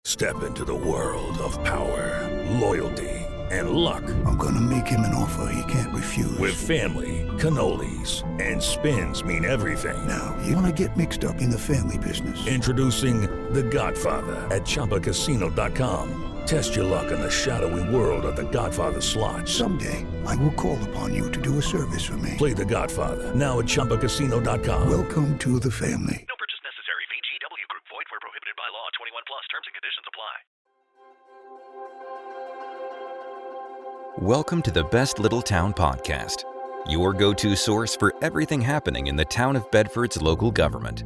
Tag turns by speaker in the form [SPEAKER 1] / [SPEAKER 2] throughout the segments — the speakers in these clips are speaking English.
[SPEAKER 1] Step into the world of power, loyalty, and luck.
[SPEAKER 2] I'm gonna make him an offer he can't refuse.
[SPEAKER 1] With family, cannolis, and spins mean everything.
[SPEAKER 2] Now, you wanna get mixed up in the family business.
[SPEAKER 1] Introducing The Godfather at ChumbaCasino.com. Test your luck in the shadowy world of The Godfather slot.
[SPEAKER 2] Someday, I will call upon you to do a service for me.
[SPEAKER 1] Play The Godfather now at ChumbaCasino.com.
[SPEAKER 2] Welcome to the family.
[SPEAKER 3] No purchase necessary. VGW Group. Void where prohibited by law. 21 plus. Terms and conditions apply.
[SPEAKER 4] Welcome to the Best Little Town Podcast, your go-to source for everything happening in the town of Bedford's local government.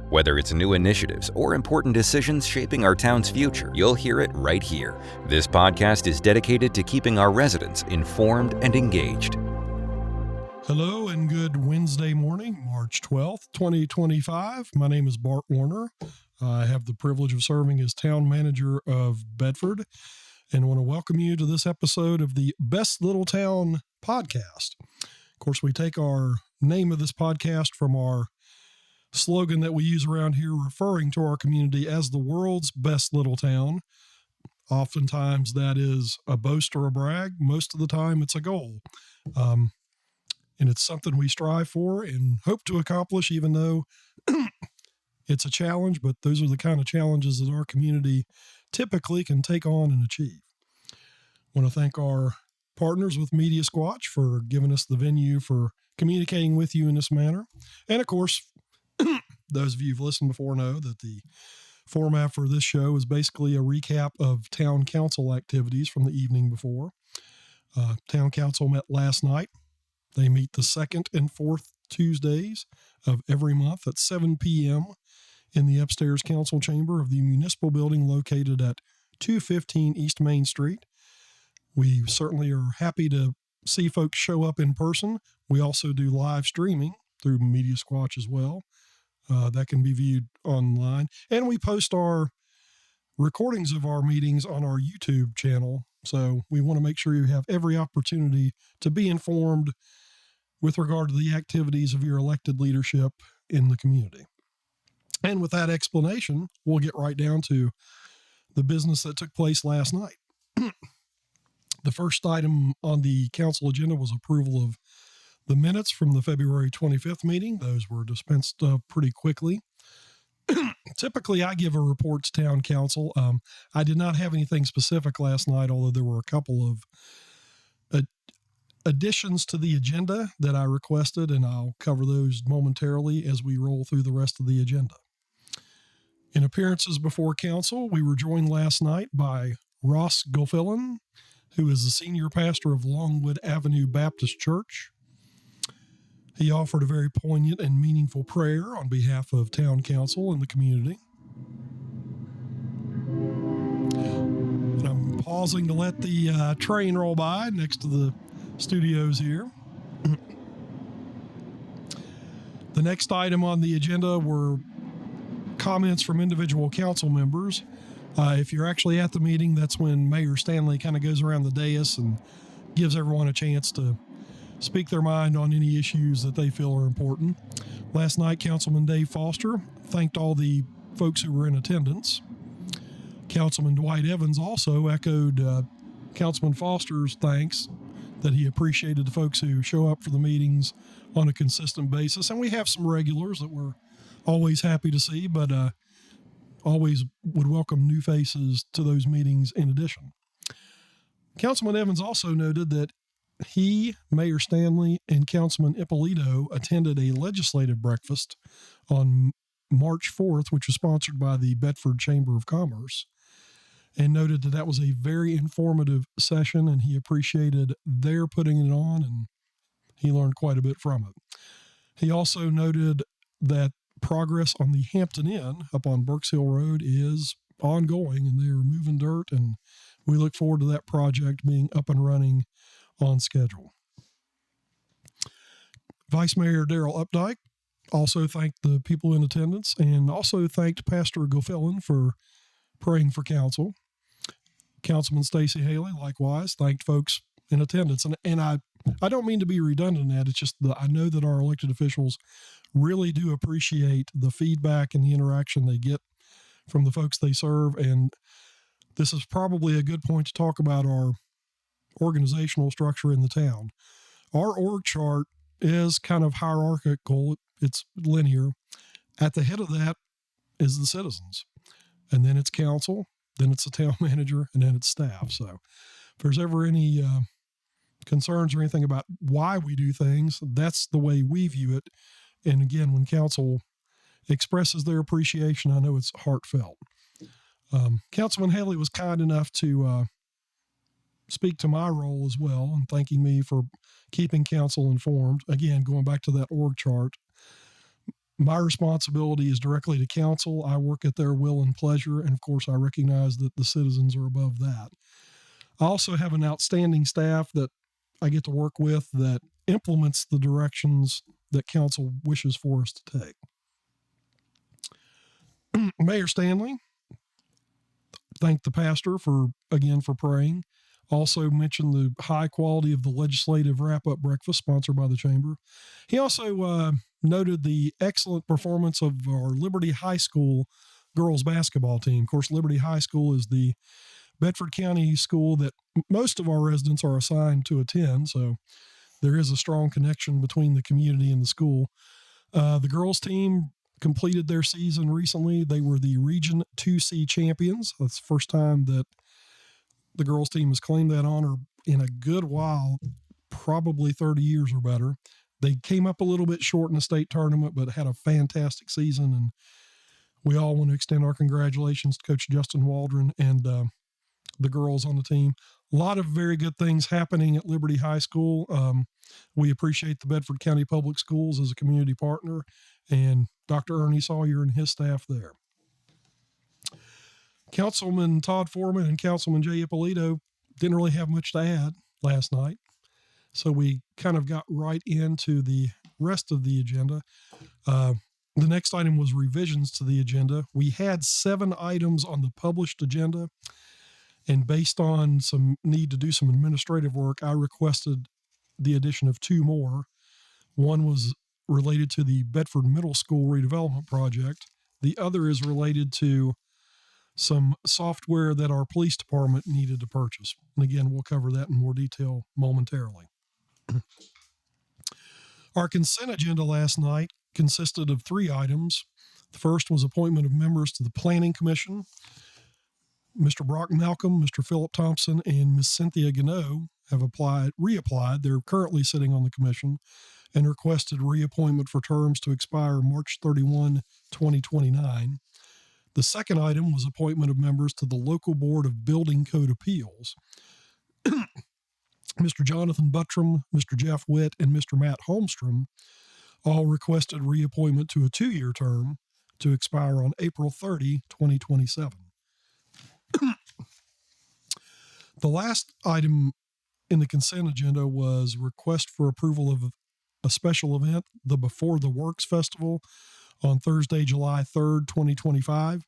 [SPEAKER 4] Whether it's new initiatives or important decisions shaping our town's future, you'll hear it right here. This podcast is dedicated to keeping our residents informed and engaged.
[SPEAKER 5] Hello and good Wednesday morning, March 12th, 2025. My name is Bart Warner. I have the privilege of serving as town manager of Bedford and want to welcome you to this episode of the Best Little Town Podcast. Of course, we take our name of this podcast from our slogan that we use around here, referring to our community as the world's best little town. Oftentimes that is a boast or a brag. Most of the time it's a goal. And it's something we strive for and hope to accomplish, even though it's a challenge, but those are the kind of challenges that our community typically can take on and achieve. I want to thank our partners with Media Squatch for giving us the venue for communicating with you in this manner. And of course, those of you who've listened before know that the format for this show is basically a recap of town council activities from the evening before. Town council met last night. They meet the second and fourth Tuesdays of every month at 7 p.m. in the upstairs council chamber of the municipal building located at 215 East Main Street. We certainly are happy to see folks show up in person. We also do live streaming through Media Squatch as well. That can be viewed online. And we post our recordings of our meetings on our YouTube channel. So we want to make sure you have every opportunity to be informed with regard to the activities of your elected leadership in the community. And with that explanation, we'll get right down to the business that took place last night. The first item on the council agenda was approval of the minutes from the February 25th meeting. Those were dispensed pretty quickly. Typically, I give a report to town council. I did not have anything specific last night, although there were a couple of additions to the agenda that I requested, and I'll cover those momentarily as we roll through the rest of the agenda. In appearances before council, we were joined last night by Ross Gulfillan, who is the senior pastor of Longwood Avenue Baptist Church. He offered a very poignant and meaningful prayer on behalf of town council and the community. And I'm pausing to let the train roll by next to the studios here. The next item on the agenda were comments from individual council members. If you're actually at the meeting, that's when Mayor Stanley kind of goes around the dais and gives everyone a chance to speak their mind on any issues that they feel are important. Last night, Councilman Dave Foster thanked all the folks who were in attendance. Councilman Dwight Evans also echoed Councilman Foster's thanks, that he appreciated the folks who show up for the meetings on a consistent basis. And we have some regulars that we're always happy to see, but always would welcome new faces to those meetings in addition. Councilman Evans also noted that he, Mayor Stanley, and Councilman Ippolito attended a legislative breakfast on March 4th, which was sponsored by the Bedford Chamber of Commerce, and noted that that was a very informative session, and he appreciated their putting it on, and he learned quite a bit from it. He also noted that progress on the Hampton Inn up on Burks Hill Road is ongoing, and they're moving dirt, and we look forward to that project being up and running on schedule. Vice Mayor Darrell Updike also thanked the people in attendance and also thanked Pastor Gulfillan for praying for council. Councilman Stacey Haley likewise thanked folks in attendance. And I don't mean to be redundant in that. It's just that I know that our elected officials really do appreciate the feedback and the interaction they get from the folks they serve. And this is probably a good point to talk about our organizational structure in the town. Our org chart is kind of hierarchical. It's linear. At the head of that is the citizens, and then it's council, then it's the town manager, and then it's staff. So if there's ever any concerns or anything about why we do things, that's the way we view it. And again, when council expresses their appreciation, I know it's heartfelt. Councilman Haley was kind enough to speak to my role as well and thanking me for keeping council informed. Again, going back to that org chart, my responsibility is directly to council. I work at their will and pleasure, and of course, I recognize that the citizens are above that. I also have an outstanding staff that I get to work with that implements the directions that council wishes for us to take. Mayor Stanley thanked the pastor for praying. Also mentioned the high quality of the legislative wrap-up breakfast sponsored by the chamber. He also noted the excellent performance of our Liberty High School girls basketball team. Of course, Liberty High School is the Bedford County school that most of our residents are assigned to attend, so there is a strong connection between the community and the school. The girls team completed their season recently. They were the Region 2C champions. That's the first time that the girls team has claimed that honor in a good while, probably 30 years or better. They came up a little bit short in the state tournament, but had a fantastic season, and we all want to extend our congratulations to Coach Justin Waldron and the girls on the team. A lot of very good things happening at Liberty High School. We appreciate the Bedford County Public Schools as a community partner, and Dr. Ernie Sawyer and his staff there. Councilman Todd Foreman and Councilman Jay Ippolito didn't really have much to add last night, so we kind of got right into the rest of the agenda. The next item was revisions to the agenda. We had 7 items on the published agenda, and based on some need to do some administrative work, I requested the addition of 2 more. One was related to the Bedford Middle School redevelopment project. The other is related to some software that our police department needed to purchase. And again, we'll cover that in more detail momentarily. Our consent agenda last night consisted of 3 items. The first was appointment of members to the Planning Commission. Mr. Brock Malcolm, Mr. Philip Thompson, and Ms. Cynthia Gano have reapplied. They're currently sitting on the commission and requested reappointment for terms to expire March 31, 2029. The second item was appointment of members to the Local Board of Building Code Appeals. Mr. Jonathan Buttram, Mr. Jeff Witt, and Mr. Matt Holmstrom all requested reappointment to a 2-year term to expire on April 30, 2027. The last item in the consent agenda was request for approval of a special event, the Before the Works Festival, on Thursday, July 3rd, 2025.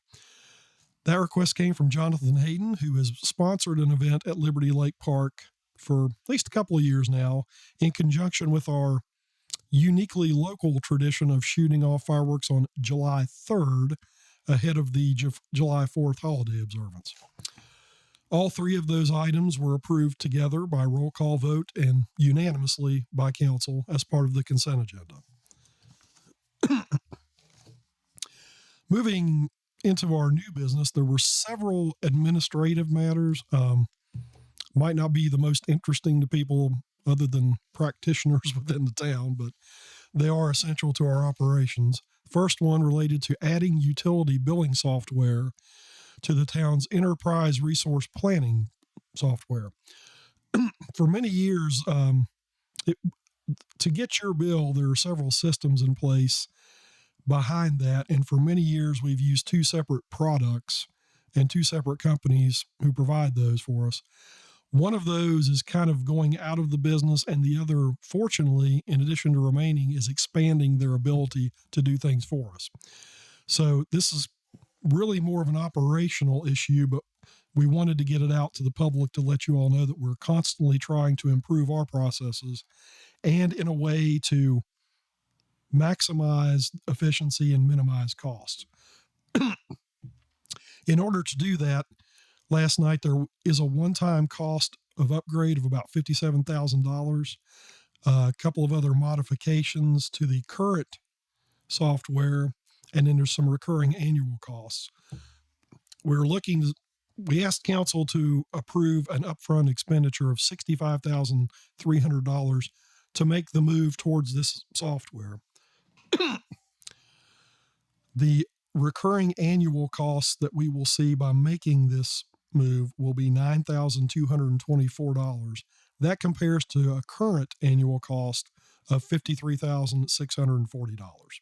[SPEAKER 5] That request came from Jonathan Hayden, who has sponsored an event at Liberty Lake Park for at least a couple of years now, in conjunction with our uniquely local tradition of shooting off fireworks on July 3rd, ahead of the July 4th holiday observance. All 3 of those items were approved together by roll call vote and unanimously by council as part of the consent agenda. Moving into our new business, there were several administrative matters. Might not be the most interesting to people other than practitioners within the town, but they are essential to our operations. First one related to adding utility billing software to the town's enterprise resource planning software. For many years, to get your bill, there are several systems in place behind that. And for many years, we've used 2 separate products and 2 separate companies who provide those for us. One of those is kind of going out of the business, and the other, fortunately, in addition to remaining, is expanding their ability to do things for us. So this is really more of an operational issue, but we wanted to get it out to the public to let you all know that we're constantly trying to improve our processes and in a way to maximize efficiency and minimize costs. In order to do that, last night there is a one-time cost of upgrade of about $57,000, a couple of other modifications to the current software, and then there's some recurring annual costs. We asked council to approve an upfront expenditure of $65,300 to make the move towards this software. The recurring annual costs that we will see by making this move will be $9,224. That compares to a current annual cost of $53,640.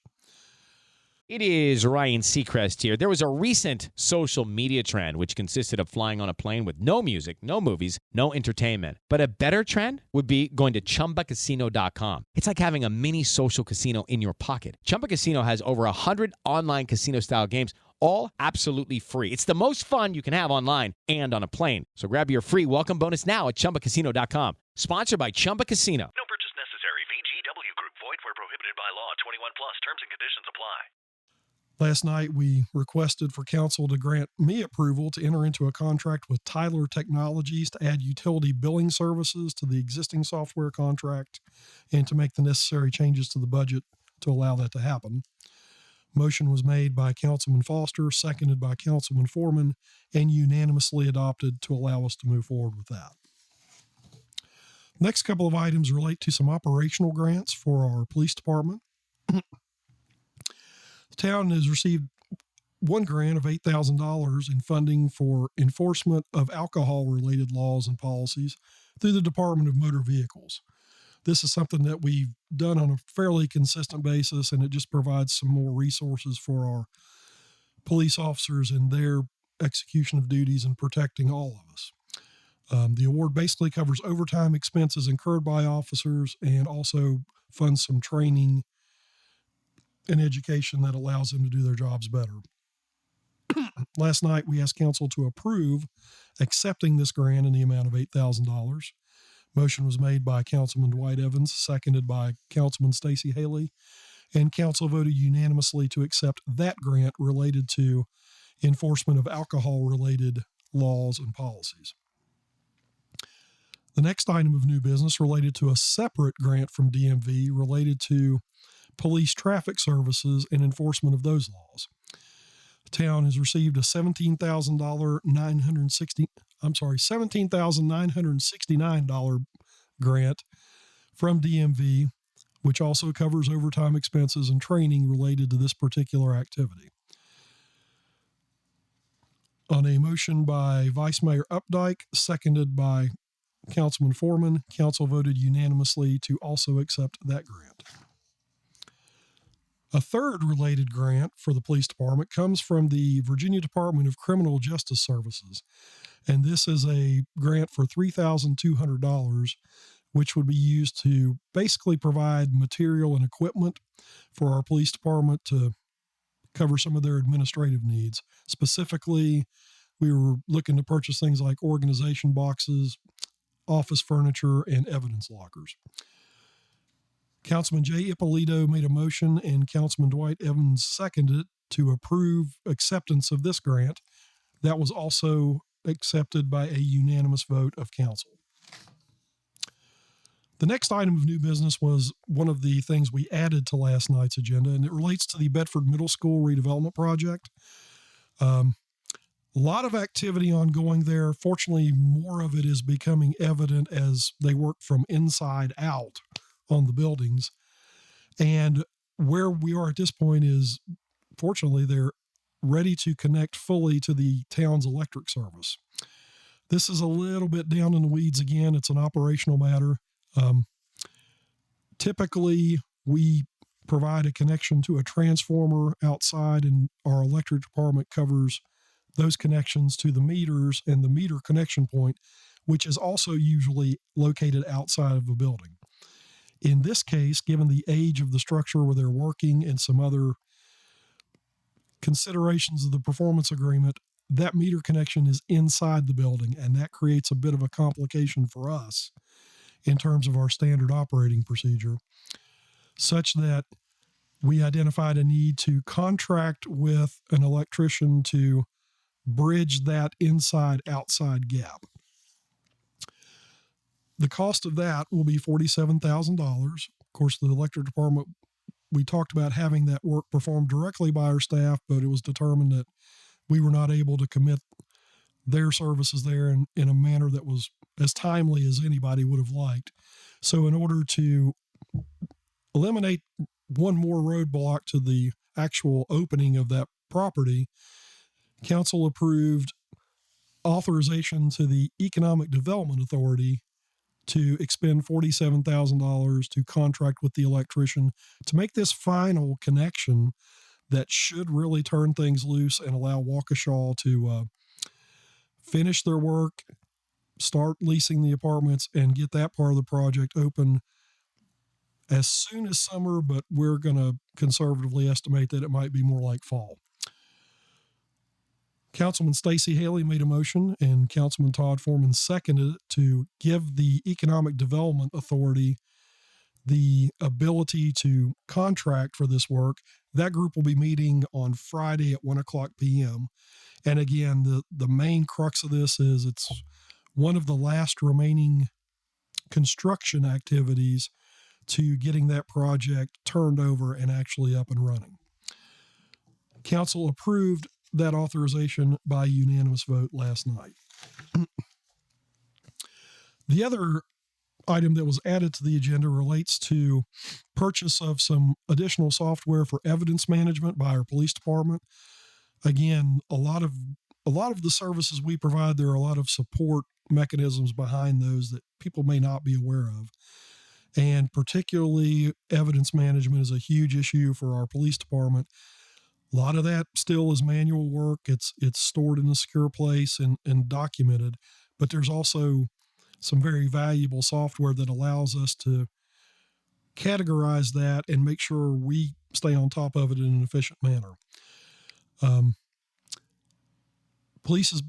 [SPEAKER 6] It is Ryan Seacrest here. There was a recent social media trend which consisted of flying on a plane with no music, no movies, no entertainment. But a better trend would be going to ChumbaCasino.com. It's like having a mini social casino in your pocket. Chumba Casino has over 100 online casino-style games, all absolutely free. It's the most fun you can have online and on a plane. So grab your free welcome bonus now at ChumbaCasino.com. Sponsored by Chumba Casino.
[SPEAKER 3] No purchase necessary. VGW Group. Void where prohibited by law. 21 plus. Terms and conditions apply.
[SPEAKER 5] Last night, we requested for council to grant me approval to enter into a contract with Tyler Technologies to add utility billing services to the existing software contract and to make the necessary changes to the budget to allow that to happen. Motion was made by Councilman Foster, seconded by Councilman Foreman, and unanimously adopted to allow us to move forward with that. Next couple of items relate to some operational grants for our police department. The town has received one grant of $8,000 in funding for enforcement of alcohol-related laws and policies through the Department of Motor Vehicles. This is something that we've done on a fairly consistent basis, and it just provides some more resources for our police officers in their execution of duties and protecting all of us. The award basically covers overtime expenses incurred by officers and also funds some training and education that allows them to do their jobs better. Last night, we asked council to approve accepting this grant in the amount of $8,000. Motion was made by Councilman Dwight Evans, seconded by Councilman Stacey Haley, and council voted unanimously to accept that grant related to enforcement of alcohol-related laws and policies. The next item of new business related to a separate grant from DMV related to police traffic services and enforcement of those laws. The town has received a $17,969 grant from DMV, which also covers overtime expenses and training related to this particular activity. On a motion by Vice Mayor Updike, seconded by Councilman Foreman, council voted unanimously to also accept that grant. A third related grant for the police department comes from the Virginia Department of Criminal Justice Services, and this is a grant for $3,200, which would be used to basically provide material and equipment for our police department to cover some of their administrative needs. Specifically, we were looking to purchase things like organization boxes, office furniture, and evidence lockers. Councilman Jay Ippolito made a motion and Councilman Dwight Evans seconded it to approve acceptance of this grant. That was also accepted by a unanimous vote of council. The next item of new business was one of the things we added to last night's agenda, and it relates to the Bedford Middle School redevelopment project. A lot of activity ongoing there. Fortunately, more of it is becoming evident as they work from inside out on the buildings. And where we are at this point is, fortunately, they're ready to connect fully to the town's electric service. This is a little bit down in the weeds again. It's an operational matter. Typically, we provide a connection to a transformer outside, and our electric department covers those connections to the meters and the meter connection point, which is also usually located outside of a building. In this case, given the age of the structure where they're working and some other considerations of the performance agreement, that meter connection is inside the building, and that creates a bit of a complication for us in terms of our standard operating procedure, such that we identified a need to contract with an electrician to bridge that inside-outside gap. The cost of that will be $47,000. Of course, the electric department, we talked about having that work performed directly by our staff, but it was determined that we were not able to commit their services there in a manner that was as timely as anybody would have liked. So in order to eliminate one more roadblock to the actual opening of that property, council approved authorization to the Economic Development Authority to expend $47,000 to contract with the electrician to make this final connection that should really turn things loose and allow Waukesha to finish their work, start leasing the apartments, and get that part of the project open as soon as summer, but we're going to conservatively estimate that it might be more like fall. Councilman Stacey Haley made a motion and Councilman Todd Foreman seconded it to give the Economic Development Authority the ability to contract for this work. That group will be meeting on Friday at 1:00 p.m. And again, the main crux of this is it's one of the last remaining construction activities to getting that project turned over and actually up and running. Council approved that authorization by unanimous vote last night. The other item that was added to the agenda relates to purchase of some additional software for evidence management by our police department. Again, a lot of the services we provide, there are a lot of support mechanisms behind those that people may not be aware of. And particularly evidence management is a huge issue for our police department. A lot of that still is manual work. It's stored in a secure place and documented, but there's also some very valuable software that allows us to categorize that and make sure we stay on top of it in an efficient manner. The police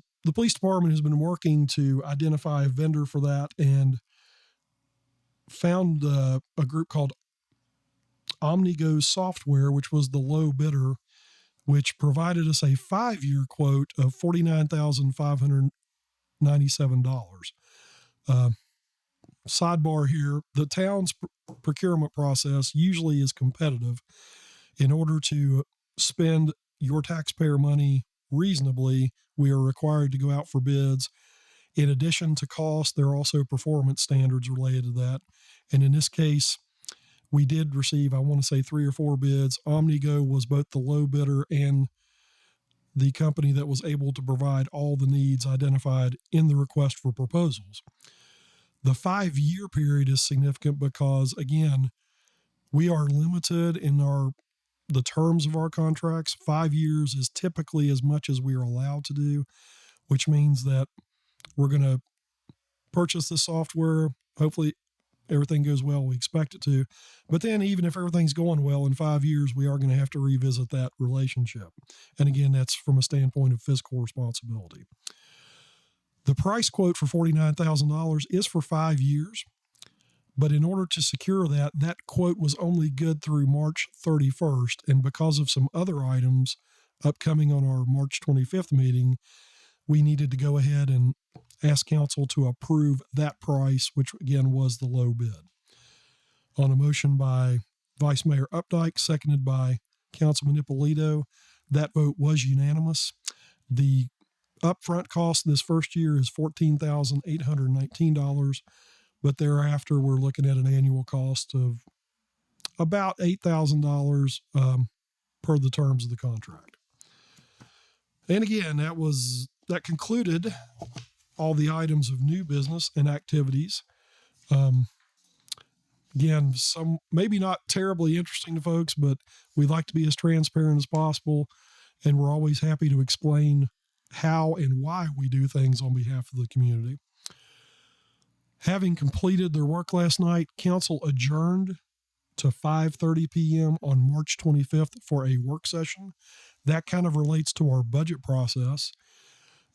[SPEAKER 5] department has been working to identify a vendor for that and found a group called OmniGo Software, which was the low bidder, which provided us a 5-year quote of $49,597. Sidebar here, the town's procurement process usually is competitive. In order to spend your taxpayer money reasonably, we are required to go out for bids. In addition to cost, there are also performance standards related to that. And in this case, we did receive, I want to say 3 or 4 bids. OmniGo was both the low bidder and the company that was able to provide all the needs identified in the request for proposals. The 5-year period is significant because, again, we are limited in the terms of our contracts. 5 years is typically as much as we are allowed to do, which means that we're going to purchase the software. Hopefully everything goes well. We expect it to. But then even if everything's going well in 5 years, we are going to have to revisit that relationship. And again, that's from a standpoint of fiscal responsibility. The price quote for $49,000 is for 5 years. But in order to secure that quote was only good through March 31st. And because of some other items upcoming on our March 25th meeting, we needed to go ahead and ask council to approve that price, which again was the low bid. On a motion by Vice Mayor Updike, seconded by Councilman Ippolito, that vote was unanimous. The upfront cost this first year is $14,819, but thereafter we're looking at an annual cost of about $8,000 per the terms of the contract. And again, that concluded all the items of new business and activities. Again, some maybe not terribly interesting to folks, but we like to be as transparent as possible, and we're always happy to explain how and why we do things on behalf of the community. Having completed their work last night, council adjourned to 5:30 p.m. on March 25th for a work session. That kind of relates to our budget process.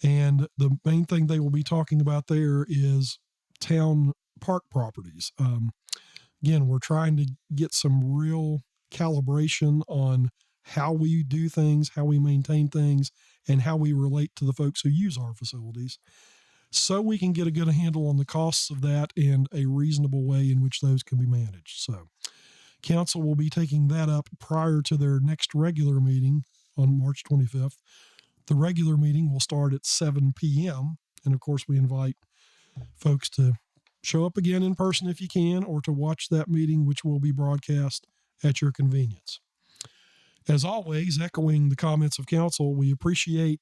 [SPEAKER 5] And the main thing they will be talking about there is town park properties. Again, we're trying to get some real calibration on how we do things, how we maintain things, and how we relate to the folks who use our facilities, so we can get a good handle on the costs of that and a reasonable way in which those can be managed. So council will be taking that up prior to their next regular meeting on March 25th. The regular meeting will start at 7 p.m. And of course, we invite folks to show up again in person if you can, or to watch that meeting, which will be broadcast at your convenience. As always, echoing the comments of council, we appreciate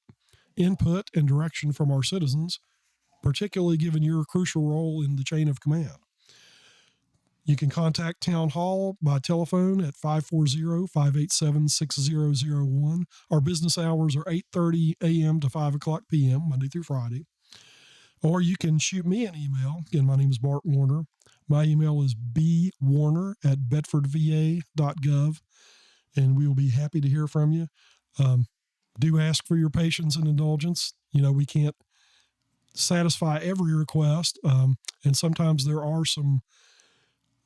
[SPEAKER 5] input and direction from our citizens, particularly given your crucial role in the chain of command. You can contact Town Hall by telephone at 540-587-6001. Our business hours are 8:30 a.m. to 5 o'clock p.m., Monday through Friday. Or you can shoot me an email. Again, my name is Bart Warner. My email is bwarner@bedfordva.gov, and we will be happy to hear from you. Do ask for your patience and indulgence. We can't satisfy every request, and sometimes there are some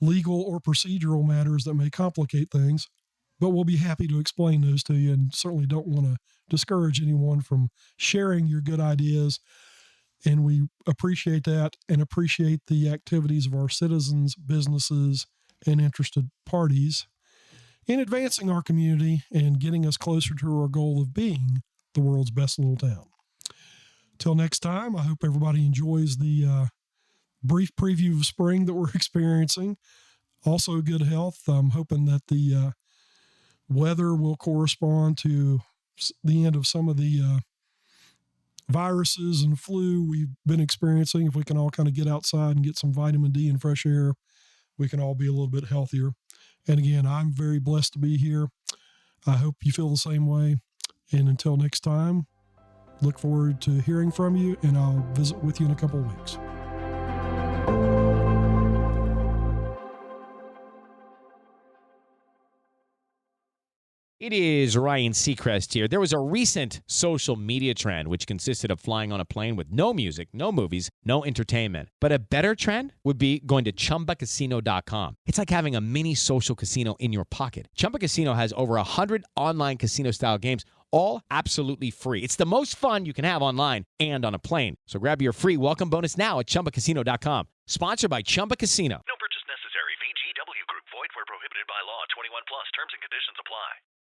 [SPEAKER 5] legal or procedural matters that may complicate things, but we'll be happy to explain those to you, and certainly don't want to discourage anyone from sharing your good ideas. And we appreciate that, and appreciate the activities of our citizens, businesses, and interested parties in advancing our community and getting us closer to our goal of being the world's best little town. Till next time, I hope everybody enjoys the brief preview of spring that we're experiencing. Also, good health. I'm hoping that the weather will correspond to the end of some of the viruses and flu we've been experiencing. If we can all kind of get outside and get some vitamin D and fresh air, we can all be a little bit healthier. And again, I'm very blessed to be here. I hope you feel the same way. And until next time, look forward to hearing from you, and I'll visit with you in a couple of weeks.
[SPEAKER 6] It is Ryan Seacrest here. There was a recent social media trend which consisted of flying on a plane with no music, no movies, no entertainment. But a better trend would be going to ChumbaCasino.com. It's like having a mini social casino in your pocket. Chumba Casino has over 100 online casino-style games, all absolutely free. It's the most fun you can have online and on a plane. So grab your free welcome bonus now at ChumbaCasino.com. Sponsored by Chumba Casino.
[SPEAKER 3] No purchase necessary. VGW Group. Void where prohibited by law. 21 plus. Terms and conditions apply.